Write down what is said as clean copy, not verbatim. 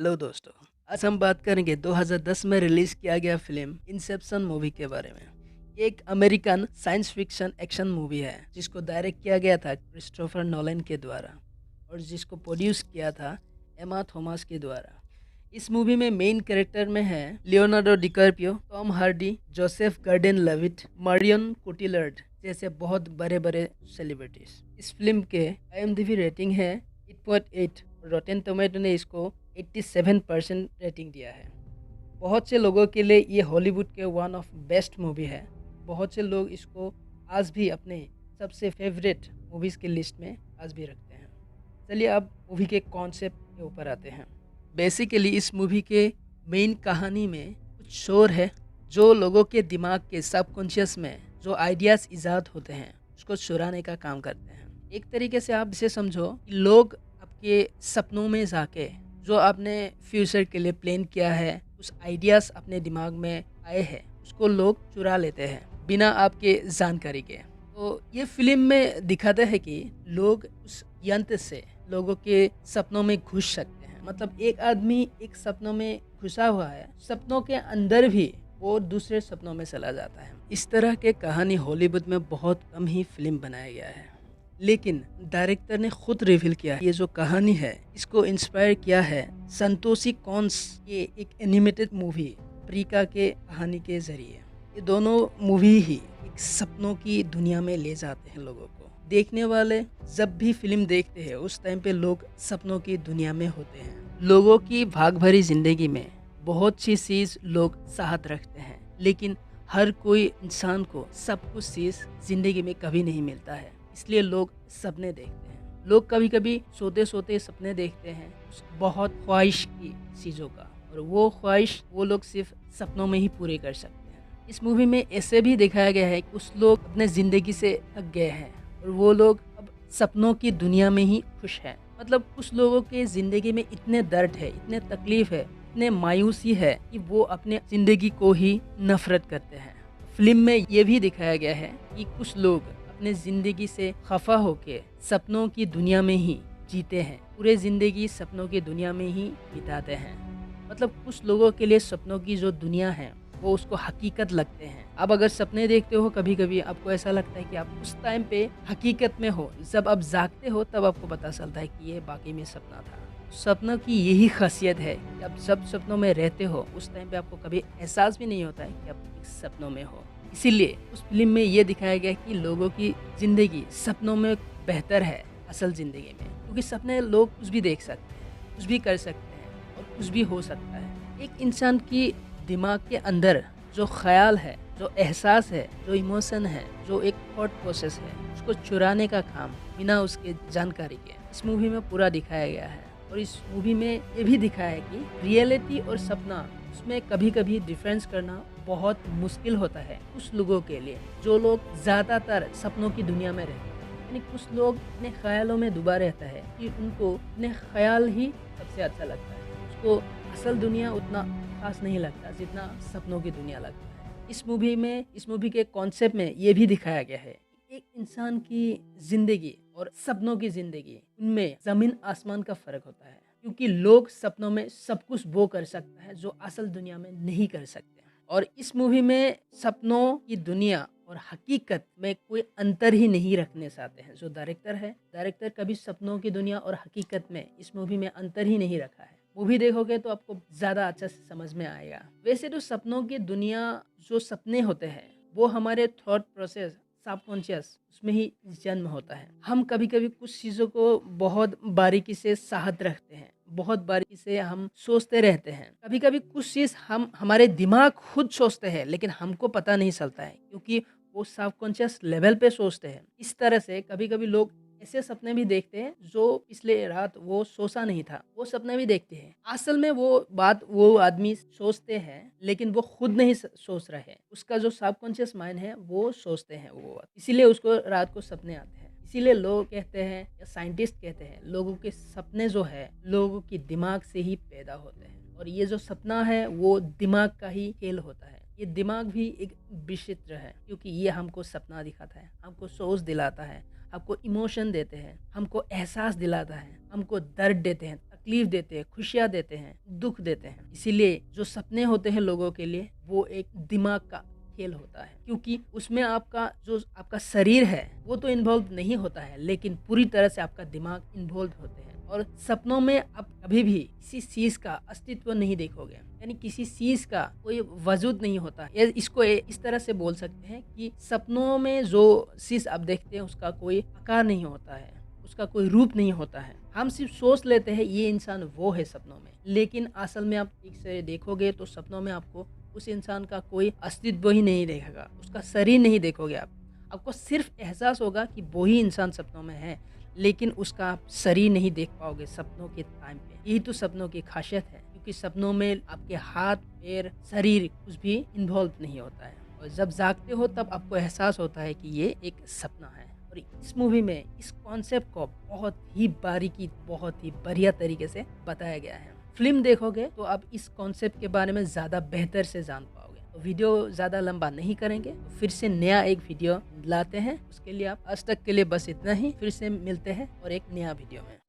Hello दोस्तों। आज हम बात करेंगे 2010 में रिलीज किया गया फिल्म इंसेप्शन मूवी के बारे में। ये एक American science fiction action movie है जिसको डायरेक्ट किया गया था क्रिस्टोफर नोलन के द्वारा और जिसको प्रोड्यूस किया था एमा थॉमस के द्वारा। इस मूवी में मेन कैरेक्टर में है Leonardo DiCaprio, Tom Hardy, Joseph Gordon Levitt, Marion Cotillard जैसे बहुत बड़े बड़े सेलिब्रिटीज। इस फिल्म के IMDb रेटिंग है 8.8। रॉटेन टोमेटो ने इसको 87% रेटिंग दिया है। बहुत से लोगों के लिए ये हॉलीवुड के वन ऑफ बेस्ट मूवी है। बहुत से लोग इसको आज भी अपने सबसे फेवरेट मूवीज़ के लिस्ट में आज भी रखते हैं। चलिए अब मूवी के कॉन्सेप्ट के ऊपर आते हैं। बेसिकली इस मूवी के मेन कहानी में कुछ शोर है जो लोगों के दिमाग के सबकॉन्शियस में जो आइडियाज़ ईजाद होते हैं उसको चुराने का काम करते हैं। एक तरीके से आप इसे समझो कि लोग आपके सपनों में जाके जो आपने फ्यूचर के लिए प्लान किया है, उस आइडियाज़ अपने दिमाग में आए हैं उसको लोग चुरा लेते हैं बिना आपके जानकारी के। तो ये फिल्म में दिखाते हैं कि लोग उस यंत्र से लोगों के सपनों में घुस सकते हैं। मतलब एक आदमी एक सपनों में घुसा हुआ है, सपनों के अंदर भी वो दूसरे सपनों में चला जाता है। इस तरह के कहानी हॉलीवुड में बहुत कम ही फिल्म बनाया गया है, लेकिन डायरेक्टर ने खुद रिवील किया ये जो कहानी है इसको इंस्पायर किया है संतोषी कॉन्स के एक एनिमेटेड मूवी प्रीका के कहानी के जरिए। ये दोनों मूवी ही एक सपनों की दुनिया में ले जाते हैं लोगों को। देखने वाले जब भी फिल्म देखते हैं उस टाइम पे लोग सपनों की दुनिया में होते हैं। लोगों की भाग भरी जिंदगी में बहुत सी चीज लोग चाहत रखते हैं, लेकिन हर कोई इंसान को सब कुछ चीज जिंदगी में कभी नहीं मिलता है, इसलिए लोग सपने देखते हैं। लोग कभी कभी सोते सोते सपने देखते हैं उस बहुत ख्वाहिश की चीज़ों का, और वो ख्वाहिश वो लोग सिर्फ सपनों में ही पूरे कर सकते हैं। इस मूवी में ऐसे भी दिखाया गया है कि कुछ लोग अपने ज़िंदगी से थक गए हैं और वो लोग अब सपनों की दुनिया में ही खुश हैं। मतलब कुछ लोगों के ज़िंदगी में इतने दर्द है, इतने तकलीफ है, इतने मायूसी है कि वो अपने ज़िंदगी को ही नफरत करते हैं। फिल्म में ये भी दिखाया गया है कि कुछ लोग अपने ज़िंदगी से खफा होके सपनों की दुनिया में ही जीते हैं, पूरे ज़िंदगी सपनों की दुनिया में ही बिताते हैं। मतलब कुछ लोगों के लिए सपनों की जो दुनिया है वो उसको हकीकत लगते हैं। अब अगर सपने देखते हो कभी कभी आपको ऐसा लगता है कि आप उस टाइम पे हकीकत में हो, जब आप जागते हो तब आपको पता चलता है कि ये बाकी में सपना था। सपनों की यही खासियत है कि आप जब सपनों में रहते हो उस टाइम पे आपको कभी एहसास भी नहीं होता है कि आप एक सपनों में हो। इसीलिए उस फिल्म में ये दिखाया गया कि लोगों की ज़िंदगी सपनों में बेहतर है असल ज़िंदगी में, क्योंकि सपने लोग कुछ भी देख सकते हैं, कुछ भी कर सकते हैं और कुछ भी हो सकता है। एक इंसान की दिमाग के अंदर जो ख्याल है, जो एहसास है, जो इमोशन है, जो एक थॉट प्रोसेस है, उसको चुराने का काम बिना उसके जानकारी के इस मूवी में पूरा दिखाया गया है। और इस मूवी में ये भी दिखाया है कि रियलिटी और सपना उसमें कभी कभी डिफरेंस करना बहुत मुश्किल होता है कुछ लोगों के लिए, जो लोग ज़्यादातर सपनों की दुनिया में रहते हैं। यानी कुछ लोग अपने ख्यालों में डूबा रहता है कि उनको अपने ख्याल ही सबसे अच्छा लगता है, उसको असल दुनिया उतना खास नहीं लगता जितना सपनों की दुनिया लगता है। इस मूवी के कॉन्सेप्ट में ये भी दिखाया गया है कि एक इंसान की ज़िंदगी और सपनों की ज़िंदगी उनमें ज़मीन आसमान का फ़र्क होता है, क्योंकि लोग सपनों में सब कुछ वो कर सकता है जो असल दुनिया में नहीं कर सकते। और इस मूवी में सपनों की दुनिया और हकीकत में कोई अंतर ही नहीं रखने चाहते हैं। जो डायरेक्टर कभी सपनों की दुनिया और हकीकत में इस मूवी में अंतर ही नहीं रखा है। मूवी देखोगे तो आपको ज़्यादा अच्छा से समझ में आएगा। वैसे तो सपनों की दुनिया, जो सपने होते हैं वो हमारे थॉट प्रोसेस सबकॉन्शियस उसमें ही जन्म होता है। हम कभी कभी कुछ चीज़ों को बहुत बारीकी से चाहत रखते हैं, बहुत बारीकी से हम सोचते रहते हैं। कभी कभी कुछ चीज़ हम हमारे दिमाग खुद सोचते हैं लेकिन हमको पता नहीं चलता है, क्योंकि वो सबकॉन्शियस लेवल पे सोचते हैं। इस तरह से कभी कभी लोग ऐसे सपने भी देखते हैं जो पिछले रात वो सोचा नहीं था, वो सपने भी देखते हैं। असल में वो बात वो आदमी सोचते हैं लेकिन वो खुद नहीं सोच रहे हैं, उसका जो सबकॉन्शियस माइंड है वो सोचते हैं वो बात, इसीलिए उसको रात को सपने आते हैं। इसीलिए लोग कहते हैं या साइंटिस्ट कहते हैं लोगों के सपने जो है लोगों की दिमाग से ही पैदा होते हैं, और ये जो सपना है वो दिमाग का ही खेल होता है। ये दिमाग भी एक विचित्र है, क्योंकि ये हमको सपना दिखाता है, हमको सोच दिलाता है, हमको इमोशन देते हैं, हमको एहसास दिलाता है, हमको दर्द देते हैं, तकलीफ देते हैं, खुशियाँ देते हैं, दुख देते हैं। इसीलिए जो सपने होते हैं लोगों के लिए वो एक दिमाग का खेल होता है, क्योंकि उसमें आपका शरीर है वो तो इन्वॉल्व नहीं होता है, लेकिन पूरी तरह से आपका दिमाग इन्वॉल्व होते हैं। और सपनों में आप कभी भी किसी चीज का अस्तित्व नहीं देखोगे, यानी किसी चीज का कोई वजूद नहीं होता है। इसको इस तरह से बोल सकते हैं कि सपनों में जो चीज आप देखते हैं उसका कोई आकार नहीं होता है, उसका कोई रूप नहीं होता है। हम सिर्फ सोच लेते हैं ये इंसान वो है सपनों में, लेकिन असल में आप ठीक से देखोगे तो सपनों में आपको उस इंसान का कोई अस्तित्व ही नहीं देखेगा, उसका शरीर नहीं देखोगे आपको सिर्फ एहसास होगा कि वही इंसान सपनों में है, लेकिन उसका आप शरीर नहीं देख पाओगे सपनों के टाइम पे। यही तो सपनों की खासियत है, क्योंकि सपनों में आपके हाथ पैर शरीर कुछ भी इन्वॉल्व नहीं होता है, और जब जागते हो तब आपको एहसास होता है कि ये एक सपना है। और इस मूवी में इस कॉन्सेप्ट को बहुत ही बारीकी, बहुत ही बढ़िया तरीके से बताया गया है। फिल्म देखोगे तो आप इस कॉन्सेप्ट के बारे में ज़्यादा बेहतर से जान पाओगे। तो वीडियो ज़्यादा लंबा नहीं करेंगे, तो फिर से नया एक वीडियो लाते हैं। उसके लिए आप आज तक के लिए बस इतना ही, फिर से मिलते हैं और एक नया वीडियो में।